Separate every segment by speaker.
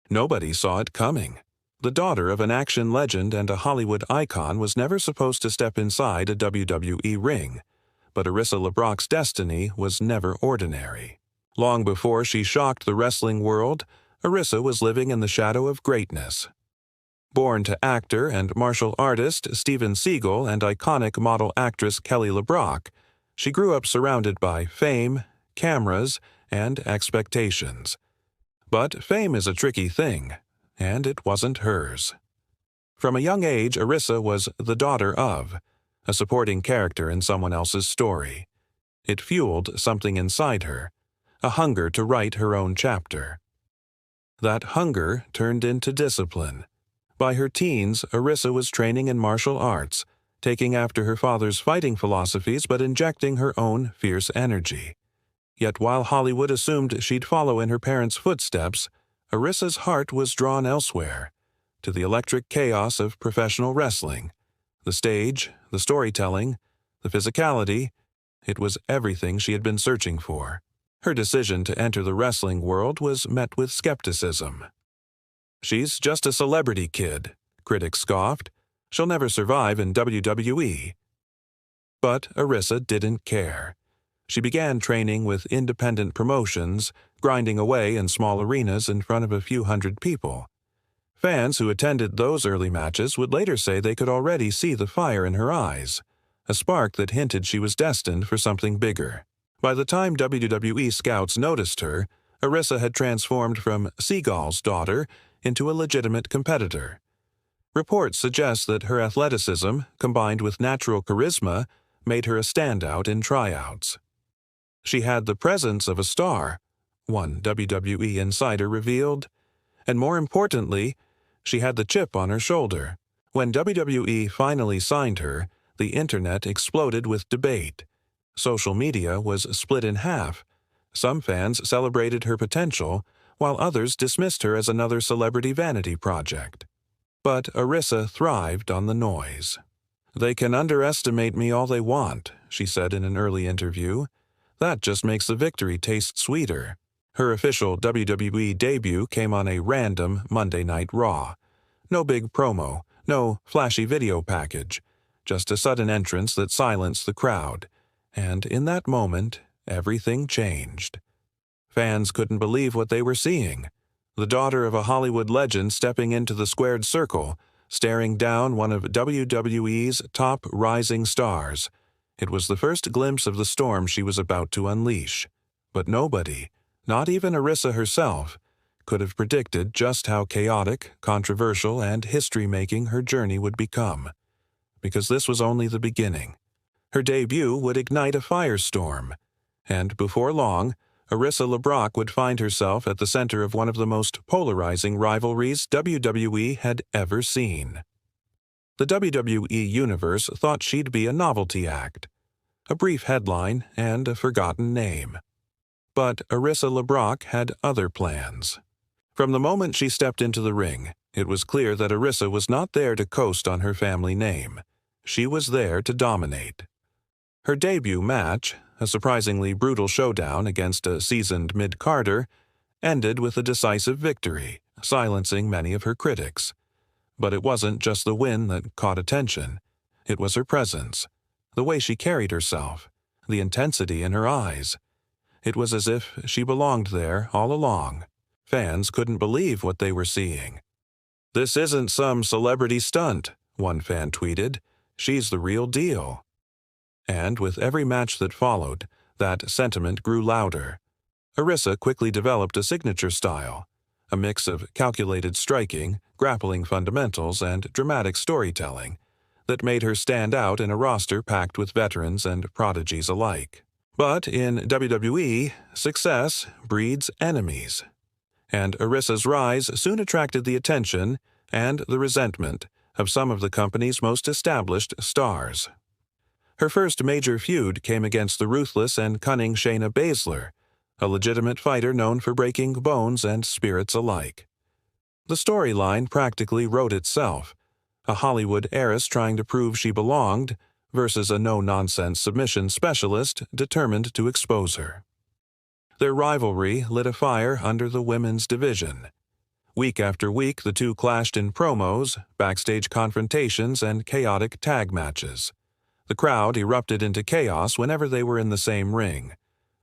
Speaker 1: Nobody saw it coming. The daughter of an action legend and a Hollywood icon was never supposed to step inside a WWE ring, but Arissa LeBrock's destiny was never ordinary. Long before she shocked the wrestling world, Arissa was living in the shadow of greatness. Born to actor and martial artist Steven Seagal and iconic model actress Kelly LeBrock, she grew up surrounded by fame, cameras, and expectations. But fame is a tricky thing, and it wasn't hers. From a young age, Arissa was the daughter of, a supporting character in someone else's story. It fueled something inside her, a hunger to write her own chapter. That hunger turned into discipline. By her teens, Arissa was training in martial arts, taking after her father's fighting philosophies but injecting her own fierce energy. Yet while Hollywood assumed she'd follow in her parents' footsteps, Arissa's heart was drawn elsewhere, to the electric chaos of professional wrestling. The stage, the storytelling, the physicality, it was everything she had been searching for. Her decision to enter the wrestling world was met with skepticism. "She's just a celebrity kid," critics scoffed. "She'll never survive in WWE." But Arissa didn't care. She began training with independent promotions, grinding away in small arenas in front of a few hundred people. Fans who attended those early matches would later say they could already see the fire in her eyes, a spark that hinted she was destined for something bigger. By the time WWE scouts noticed her, Arissa had transformed from Seagal's daughter into a legitimate competitor. Reports suggest that her athleticism, combined with natural charisma, made her a standout in tryouts. She had the presence of a star, one WWE insider revealed, and more importantly, she had the chip on her shoulder. When WWE finally signed her, the internet exploded with debate. Social media was split in half. Some fans celebrated her potential, while others dismissed her as another celebrity vanity project. But Arissa thrived on the noise. "They can underestimate me all they want," she said in an early interview. "That just makes the victory taste sweeter." Her official WWE debut came on a random Monday Night Raw. No big promo, no flashy video package, just a sudden entrance that silenced the crowd. And in that moment, everything changed. Fans couldn't believe what they were seeing. The daughter of a Hollywood legend stepping into the squared circle, staring down one of WWE's top rising stars. It was the first glimpse of the storm she was about to unleash. But nobody, not even Arissa herself, could have predicted just how chaotic, controversial, and history-making her journey would become. Because this was only the beginning. Her debut would ignite a firestorm. And before long, Arissa LeBrock would find herself at the center of one of the most polarizing rivalries WWE had ever seen. The WWE Universe thought she'd be a novelty act, a brief headline and a forgotten name. But Arissa LeBrock had other plans. From the moment she stepped into the ring, it was clear that Arissa was not there to coast on her family name. She was there to dominate. Her debut match, a surprisingly brutal showdown against a seasoned mid-carder, ended with a decisive victory, silencing many of her critics. But it wasn't just the win that caught attention. It was her presence, the way she carried herself, the intensity in her eyes. It was as if she belonged there all along. Fans couldn't believe what they were seeing. "This isn't some celebrity stunt," one fan tweeted. "She's the real deal." And with every match that followed, that sentiment grew louder. Arissa quickly developed a signature style, a mix of calculated striking, grappling fundamentals, and dramatic storytelling that made her stand out in a roster packed with veterans and prodigies alike. But in WWE, success breeds enemies. And Arissa's rise soon attracted the attention and the resentment of some of the company's most established stars. Her first major feud came against the ruthless and cunning Shayna Baszler, a legitimate fighter known for breaking bones and spirits alike. The storyline practically wrote itself, a Hollywood heiress trying to prove she belonged versus a no-nonsense submission specialist determined to expose her. Their rivalry lit a fire under the women's division. Week after week, the two clashed in promos, backstage confrontations, and chaotic tag matches. The crowd erupted into chaos whenever they were in the same ring.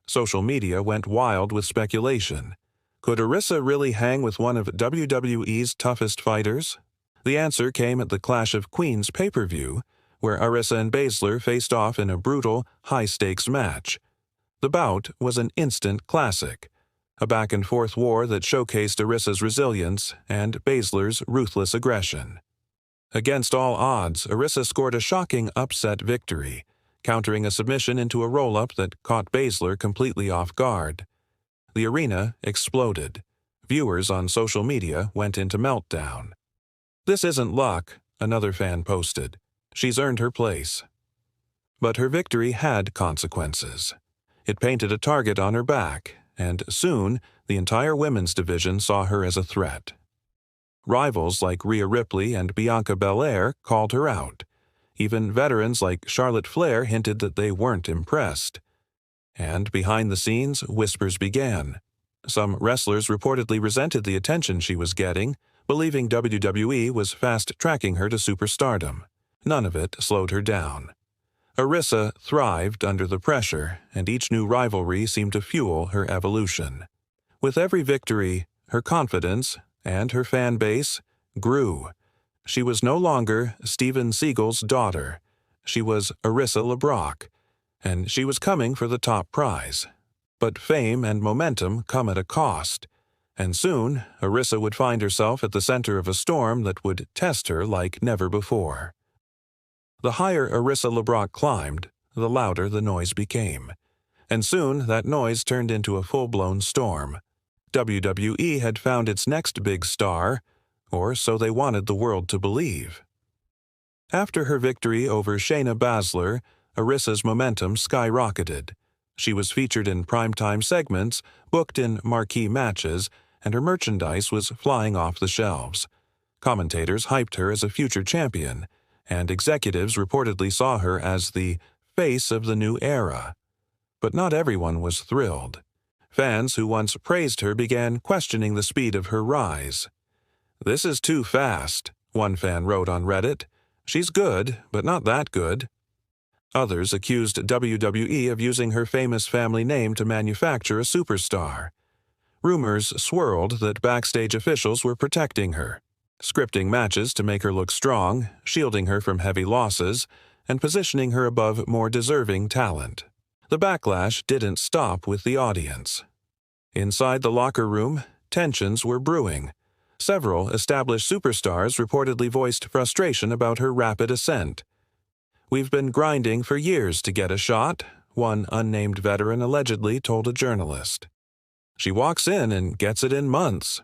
Speaker 1: Social media went wild with speculation. Could Arisa really hang with one of WWE's toughest fighters? The answer came at the Clash of Queens pay-per-view, where Arisa and Baszler faced off in a brutal, high-stakes match. The bout was an instant classic, a back-and-forth war that showcased Arisa's resilience and Baszler's ruthless aggression. Against all odds, Arisa scored a shocking upset victory, countering a submission into a roll-up that caught Baszler completely off guard. The arena exploded. Viewers on social media went into meltdown. "This isn't luck," another fan posted. "She's earned her place." But her victory had consequences. It painted a target on her back, and soon the entire women's division saw her as a threat. Rivals like Rhea Ripley and Bianca Belair called her out. Even veterans like Charlotte Flair hinted that they weren't impressed. And behind the scenes, whispers began. Some wrestlers reportedly resented the attention she was getting, believing WWE was fast-tracking her to superstardom. None of it slowed her down. Arisa thrived under the pressure, and each new rivalry seemed to fuel her evolution. With every victory, her confidence and her fan base grew. She was no longer Steven Seagal's daughter. She was Arisa LeBrock, and she was coming for the top prize. But fame and momentum come at a cost, and soon Arisa would find herself at the center of a storm that would test her like never before. The higher Arisa LeBrock climbed, the louder the noise became, and soon that noise turned into a full-blown storm. WWE had found its next big star, or so they wanted the world to believe. After her victory over Shayna Baszler, Arisa's momentum skyrocketed. She was featured in primetime segments, booked in marquee matches, and her merchandise was flying off the shelves. Commentators hyped her as a future champion, and executives reportedly saw her as the face of the new era. But not everyone was thrilled. Fans who once praised her began questioning the speed of her rise. "This is too fast," one fan wrote on Reddit. "She's good, but not that good." Others accused WWE of using her famous family name to manufacture a superstar. Rumors swirled that backstage officials were protecting her, scripting matches to make her look strong, shielding her from heavy losses, and positioning her above more deserving talent. The backlash didn't stop with the audience. Inside the locker room, tensions were brewing. Several established superstars reportedly voiced frustration about her rapid ascent. "We've been grinding for years to get a shot," one unnamed veteran allegedly told a journalist. "She walks in and gets it in months."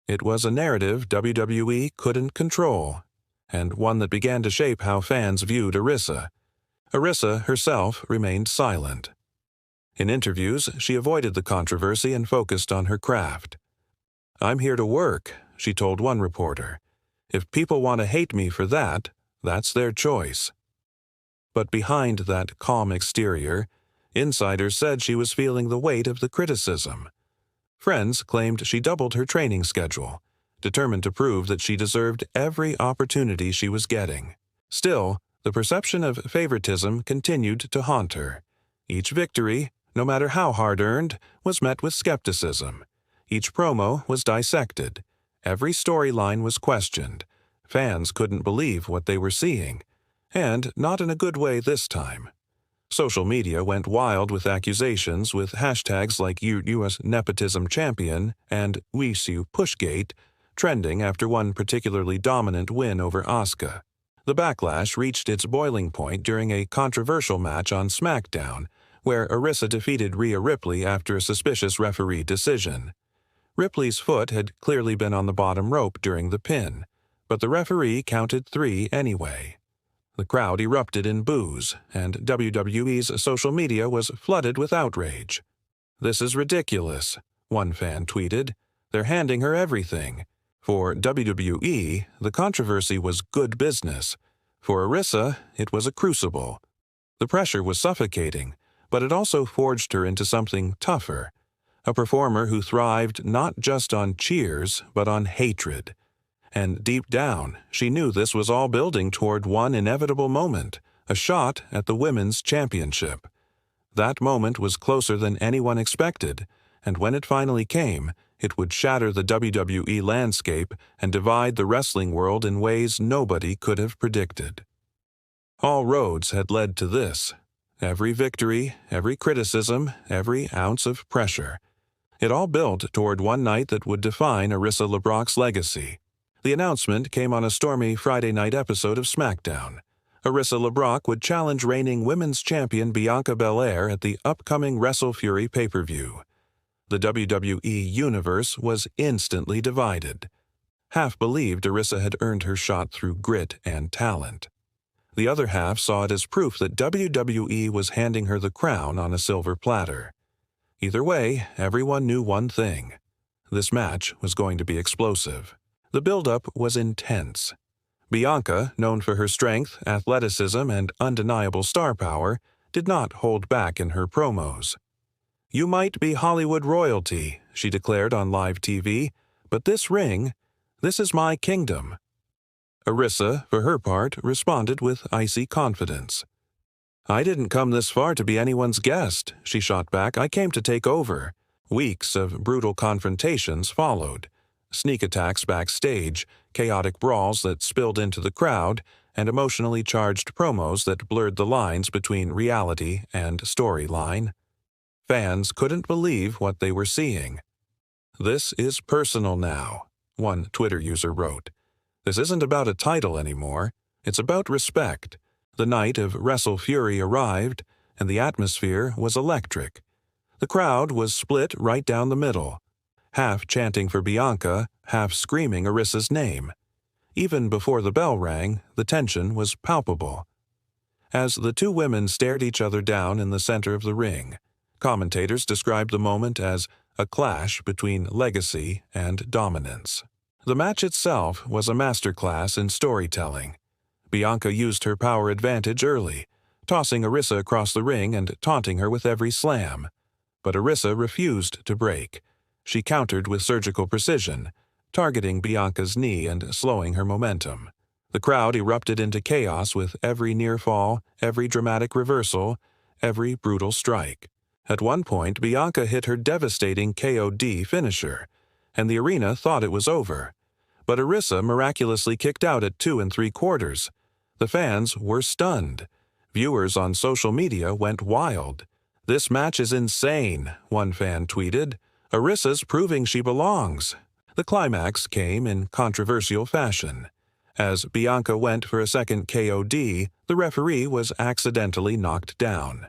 Speaker 1: It was a narrative WWE couldn't control, and one that began to shape how fans viewed Arisa. Arisa herself remained silent. In interviews, she avoided the controversy and focused on her craft. "I'm here to work," she told one reporter. "If people want to hate me for that, that's their choice." But behind that calm exterior, insiders said she was feeling the weight of the criticism. Friends claimed she doubled her training schedule, determined to prove that she deserved every opportunity she was getting. Still, the perception of favoritism continued to haunt her. Each victory, no matter how hard-earned, was met with skepticism. Each promo was dissected. Every storyline was questioned. Fans couldn't believe what they were seeing. And not in a good way this time. Social media went wild with accusations, with hashtags like US Nepotism Champion and WeSue Pushgate trending after one particularly dominant win over Asuka. The backlash reached its boiling point during a controversial match on SmackDown, where Arisa defeated Rhea Ripley after a suspicious referee decision. Ripley's foot had clearly been on the bottom rope during the pin, but the referee counted 3 anyway. The crowd erupted in boos, and WWE's social media was flooded with outrage. "This is ridiculous," one fan tweeted. "They're handing her everything." For WWE, the controversy was good business. For Arisa, it was a crucible. The pressure was suffocating, but it also forged her into something tougher. a performer who thrived not just on cheers but on hatred. And deep down, she knew this was all building toward one inevitable moment, a shot at the women's championship. That moment was closer than anyone expected, and when it finally came, it would shatter the WWE landscape and divide the wrestling world in ways nobody could have predicted. All roads had led to this. Every victory, every criticism, every ounce of pressure. It all built toward one night that would define Arissa LeBrock's legacy. The announcement came on a stormy Friday night episode of SmackDown. Arissa LeBrock would challenge reigning women's champion Bianca Belair at the upcoming WrestleFury pay-per-view. The WWE Universe was instantly divided. Half believed Arissa had earned her shot through grit and talent. The other half saw it as proof that WWE was handing her the crown on a silver platter. Either way, everyone knew one thing. This match was going to be explosive. The build-up was intense. Bianca, known for her strength, athleticism, and undeniable star power, did not hold back in her promos. "You might be Hollywood royalty," she declared on live TV, "but this ring, this is my kingdom." Arissa, for her part, responded with icy confidence. "I didn't come this far to be anyone's guest," she shot back. "I came to take over." Weeks of brutal confrontations followed. Sneak attacks backstage, chaotic brawls that spilled into the crowd, and emotionally charged promos that blurred the lines between reality and storyline. Fans couldn't believe what they were seeing. "This is personal now," one Twitter user wrote. "This isn't about a title anymore. It's about respect." The night of WrestleFury arrived, and the atmosphere was electric. The crowd was split right down the middle, half chanting for Bianca, half screaming Arissa's name. Even before the bell rang, the tension was palpable. As the two women stared each other down in the center of the ring, commentators described the moment as a clash between legacy and dominance. The match itself was a masterclass in storytelling. Bianca used her power advantage early, tossing Arissa across the ring and taunting her with every slam. But Arissa refused to break. She countered with surgical precision, targeting Bianca's knee and slowing her momentum. The crowd erupted into chaos with every near fall, every dramatic reversal, every brutal strike. At one point, Bianca hit her devastating KOD finisher, and the arena thought it was over. But Arissa miraculously kicked out at 2 3/4. The fans were stunned. Viewers on social media went wild. "This match is insane," one fan tweeted. "Arissa's proving she belongs." The climax came in controversial fashion. As Bianca went for a second KOD, the referee was accidentally knocked down.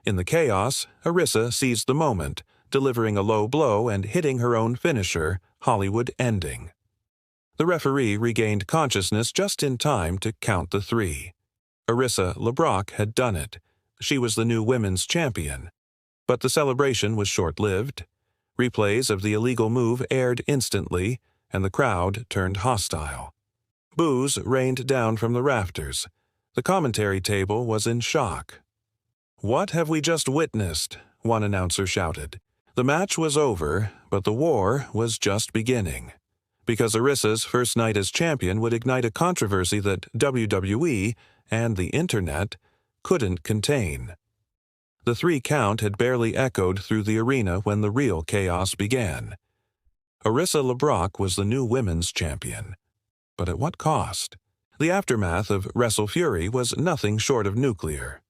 Speaker 1: In the chaos, Arissa seized the moment, delivering a low blow and hitting her own finisher, Hollywood Ending. The referee regained consciousness just in time to count the 3. Arissa LeBrock had done it. She was the new women's champion. But the celebration was short-lived. Replays of the illegal move aired instantly, and the crowd turned hostile. Boos rained down from the rafters. The commentary table was in shock. "What have we just witnessed?" one announcer shouted. The match was over, but the war was just beginning. Because Arissa's first night as champion would ignite a controversy that WWE and the Internet couldn't contain. The 3 count had barely echoed through the arena when the real chaos began. Arissa LeBrock was the new women's champion. But at what cost? The aftermath of WrestleFury was nothing short of nuclear.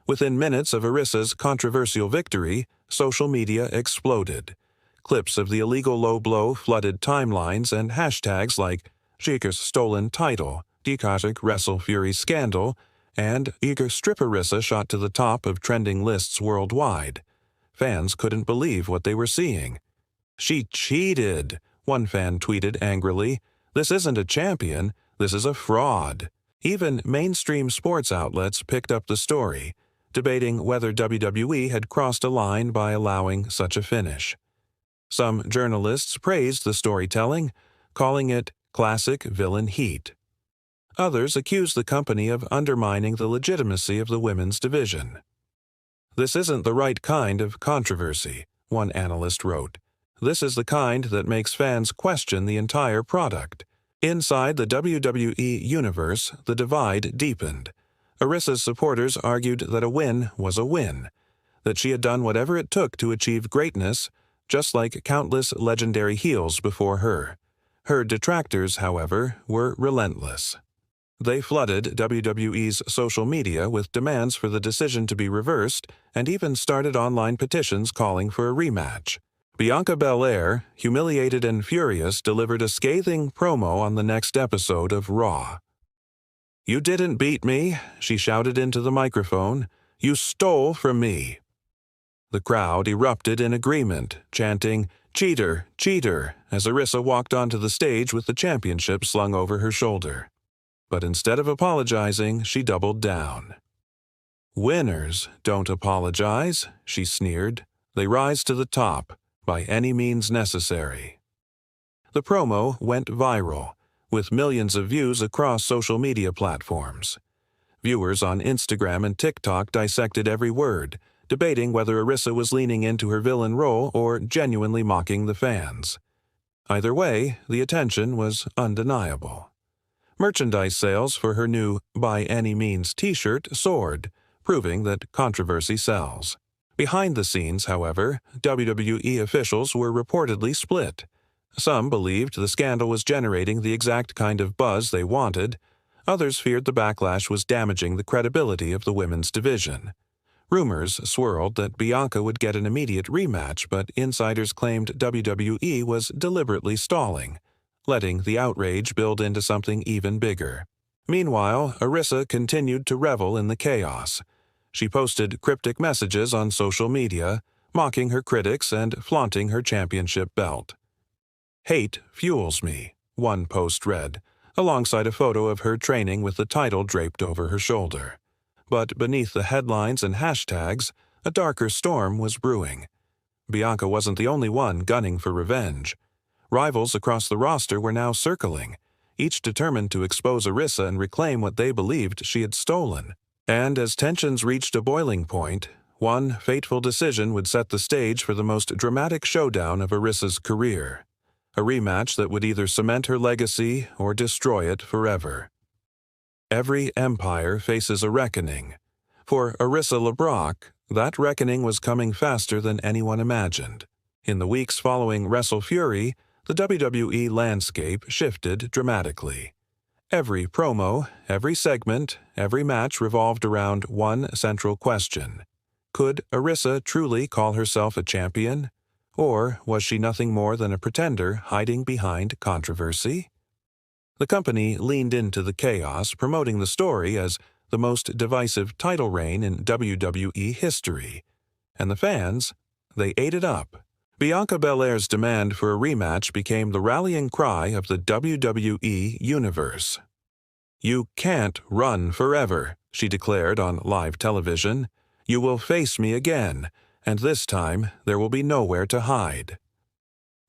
Speaker 1: Within minutes of Arissa's controversial victory, social media exploded. Clips of the illegal low blow flooded timelines, and hashtags like "Jiger's stolen title," "Dikajic WrestleFury scandal," and "Eager strip Arissa" shot to the top of trending lists worldwide. Fans couldn't believe what they were seeing. "She cheated," one fan tweeted angrily. "This isn't a champion, this is a fraud." Even mainstream sports outlets picked up the story, debating whether WWE had crossed a line by allowing such a finish. Some journalists praised the storytelling, calling it classic villain heat. Others accused the company of undermining the legitimacy of the women's division. "This isn't the right kind of controversy," one analyst wrote. This is the kind that makes fans question the entire product. Inside the WWE universe, the divide deepened. Arissa's supporters argued that a win was a win, that she had done whatever it took to achieve greatness, just like countless legendary heels before her. Her detractors, however, were relentless. They flooded WWE's social media with demands for the decision to be reversed and even started online petitions calling for a rematch. Bianca Belair, humiliated and furious, delivered a scathing promo on the next episode of Raw. "You didn't beat me," she shouted into the microphone. "You stole from me." The crowd erupted in agreement, chanting, "Cheater, cheater," as Arisa walked onto the stage with the championship slung over her shoulder. But instead of apologizing, she doubled down. "Winners don't apologize," she sneered. "They rise to the top, by any means necessary." The promo went viral, with millions of views across social media platforms. Viewers on Instagram and TikTok dissected every word, debating whether Arisa was leaning into her villain role or genuinely mocking the fans. Either way, the attention was undeniable. Merchandise sales for her new By Any Means t-shirt soared, proving that controversy sells. Behind the scenes, however, WWE officials were reportedly split. Some believed the scandal was generating the exact kind of buzz they wanted. Others feared the backlash was damaging the credibility of the women's division. Rumors swirled that Bianca would get an immediate rematch, but insiders claimed WWE was deliberately stalling, letting the outrage build into something even bigger. Meanwhile, Arisa continued to revel in the chaos. She posted cryptic messages on social media, mocking her critics and flaunting her championship belt. "Hate fuels me," one post read, alongside a photo of her training with the title draped over her shoulder. But beneath the headlines and hashtags, a darker storm was brewing. Bianca wasn't the only one gunning for revenge. Rivals across the roster were now circling, each determined to expose Arisa and reclaim what they believed she had stolen. And as tensions reached a boiling point, one fateful decision would set the stage for the most dramatic showdown of Arisa's career. A rematch that would either cement her legacy or destroy it forever. Every empire faces a reckoning. For Arisa LeBrock, that reckoning was coming faster than anyone imagined. In the weeks following Wrestle Fury, the WWE landscape shifted dramatically. Every promo, every segment, every match revolved around one central question. Could Arisa truly call herself a champion? Or was she nothing more than a pretender hiding behind controversy? The company leaned into the chaos, promoting the story as the most divisive title reign in WWE history. And the fans, they ate it up. Bianca Belair's demand for a rematch became the rallying cry of the WWE Universe. "You can't run forever," she declared on live television. "You will face me again, and this time there will be nowhere to hide."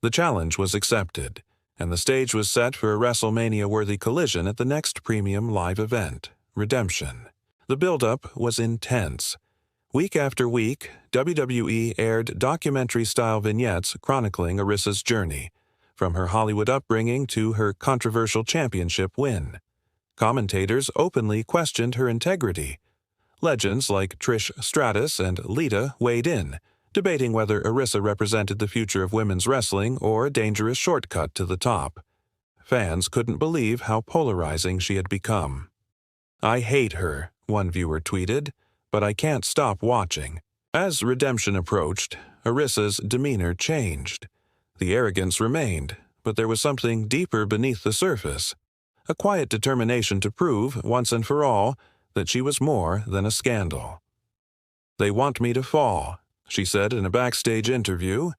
Speaker 1: The challenge was accepted, and the stage was set for a WrestleMania-worthy collision at the next premium live event, Redemption. The build-up was intense. Week after week, WWE aired documentary-style vignettes chronicling Arisa's journey, from her Hollywood upbringing to her controversial championship win. Commentators openly questioned her integrity. Legends like Trish Stratus and Lita weighed in, debating whether Arisa represented the future of women's wrestling or a dangerous shortcut to the top. Fans couldn't believe how polarizing she had become. "I hate her," one viewer tweeted, "but I can't stop watching." As Redemption approached, Arisa's demeanor changed. The arrogance remained, but there was something deeper beneath the surface. A quiet determination to prove, once and for all, that she was more than a scandal. "They want me to fall," she said in a backstage interview,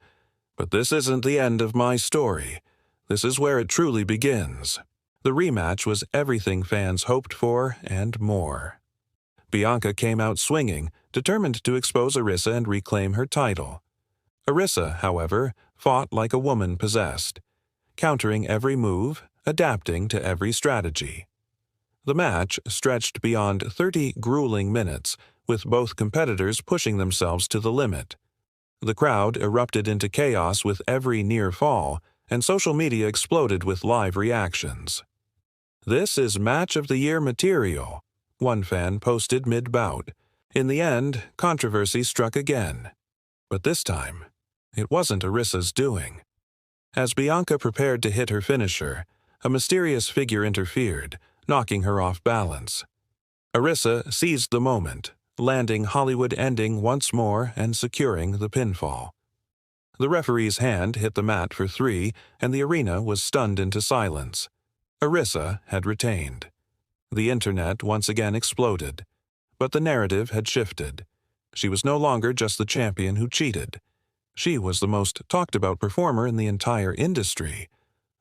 Speaker 1: "but this isn't the end of my story. This is where it truly begins." The rematch was everything fans hoped for and more. Bianca came out swinging, determined to expose Arisa and reclaim her title. Arisa, however, fought like a woman possessed, countering every move, adapting to every strategy. The match stretched beyond 30 grueling minutes, with both competitors pushing themselves to the limit. The crowd erupted into chaos with every near fall, and social media exploded with live reactions. "This is Match of the Year material," one fan posted mid-bout. In the end, controversy struck again. But this time, it wasn't Arissa's doing. As Bianca prepared to hit her finisher, a mysterious figure interfered, knocking her off balance. Arissa seized the moment, landing Hollywood Ending once more and securing the pinfall. The referee's hand hit the mat for 3, and the arena was stunned into silence. Arissa had retained. The internet once again exploded. But the narrative had shifted. She was no longer just the champion who cheated. She was the most talked-about performer in the entire industry.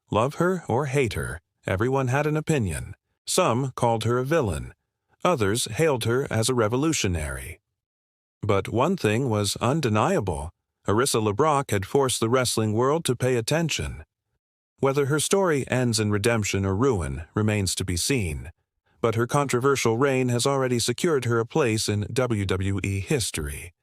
Speaker 1: Love her or hate her, everyone had an opinion. Some called her a villain. Others hailed her as a revolutionary. But one thing was undeniable. Arissa LeBrock had forced the wrestling world to pay attention. Whether her story ends in redemption or ruin remains to be seen, but her controversial reign has already secured her a place in WWE history.